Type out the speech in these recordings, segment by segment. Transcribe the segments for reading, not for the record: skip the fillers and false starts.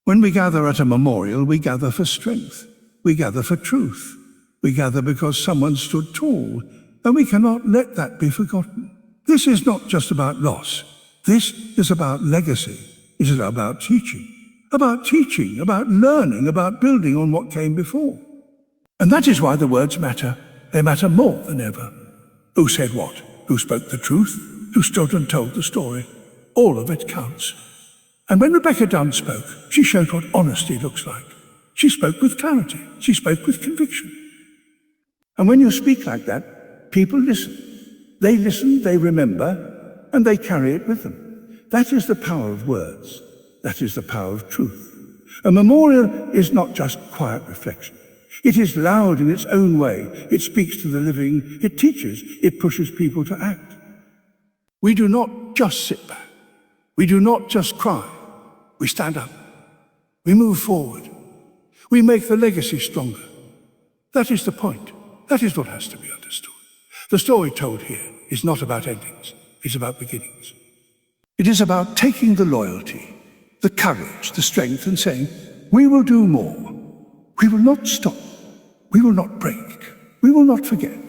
When we gather at a memorial, we gather for strength. We gather for truth. We gather because someone stood tall, and we cannot let that be forgotten. This is not just about loss. This is about legacy. It is about teaching, about learning, about building on what came before. And that is why the words matter. They matter more than ever. Who said what? Who spoke the truth? Who stood and told the story? All of it counts. And when Rebecca Dunn spoke, she showed what honesty looks like. She spoke with clarity. She spoke with conviction. And when you speak like that, people listen. They listen, they remember, and they carry it with them. That is the power of words. That is the power of truth. A memorial is not just quiet reflection. It is loud in its own way. It speaks to the living. It teaches. It pushes people to act. We do not just sit back. We do not just cry. We stand up. We move forward. We make the legacy stronger. That is the point. That is what has to be understood. The story told here is not about endings. It's about beginnings. It is about taking the loyalty, the courage, the strength, and saying, we will do more. We will not stop. We will not break. We will not forget.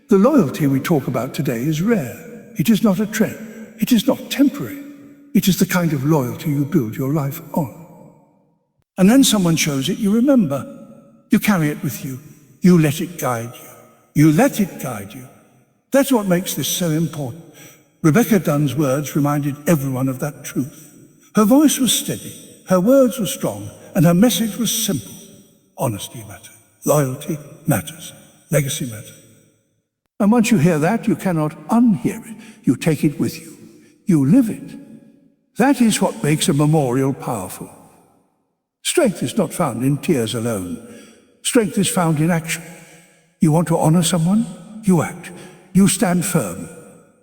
The loyalty we talk about today is rare. It is not a trend. It is not temporary. It is the kind of loyalty you build your life on. And then someone shows it, you remember. You carry it with you. You let it guide you. You let it guide you. That's what makes this so important. Rebecca Dunn's words reminded everyone of that truth. Her voice was steady, her words were strong, and her message was simple. Honesty matters. Loyalty matters. Legacy matters. And once you hear that, you cannot unhear it. You take it with you. You live it. That is what makes a memorial powerful. Strength is not found in tears alone. Strength is found in action. You want to honor someone? You act. You stand firm.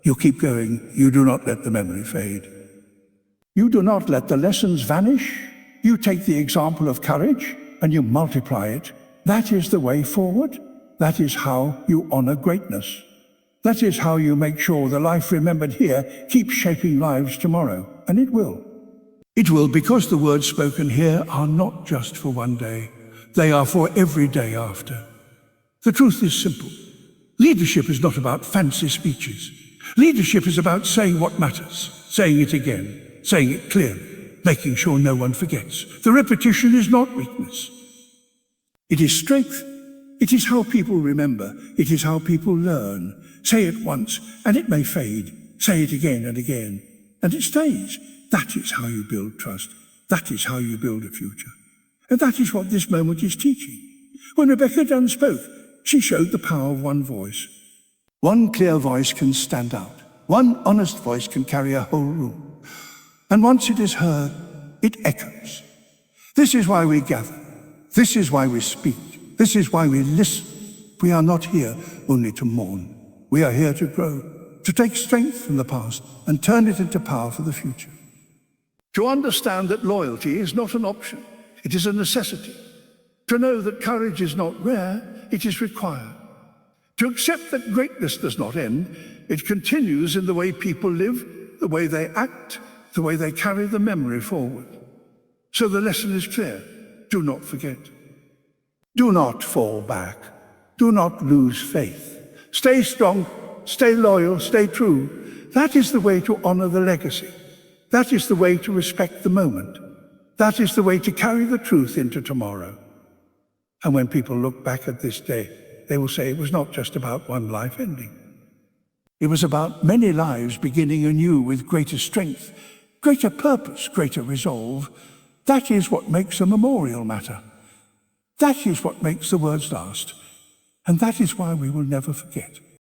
You keep going. You do not let the memory fade. You do not let the lessons vanish. You take the example of courage and you multiply it. That is the way forward. That is how you honor greatness. That is how you make sure the life remembered here keeps shaping lives tomorrow. And it will. It will, because the words spoken here are not just for one day. They are for every day after. The truth is simple. Leadership is not about fancy speeches. Leadership is about saying what matters, saying it again, saying it clearly, making sure no one forgets. The repetition is not weakness. It is strength. It is how people remember. It is how people learn. Say it once, and it may fade. Say it again and again, and it stays. That is how you build trust. That is how you build a future. And that is what this moment is teaching. When Rebecca Dunn spoke, she showed the power of one voice. One clear voice can stand out. One honest voice can carry a whole room. And once it is heard, it echoes. This is why we gather. This is why we speak. This is why we listen. We are not here only to mourn. We are here to grow, to take strength from the past and turn it into power for the future. To understand that loyalty is not an option. It is a necessity. To know that courage is not rare, it is required. To accept that greatness does not end, it continues in the way people live, the way they act, the way they carry the memory forward. So the lesson is clear. Do not forget. Do not fall back. Do not lose faith. Stay strong, stay loyal, stay true. That is the way to honor the legacy. That is the way to respect the moment. That is the way to carry the truth into tomorrow. And when people look back at this day, they will say it was not just about one life ending. It was about many lives beginning anew with greater strength, greater purpose, greater resolve. That is what makes a memorial matter. That is what makes the words last. And that is why we will never forget.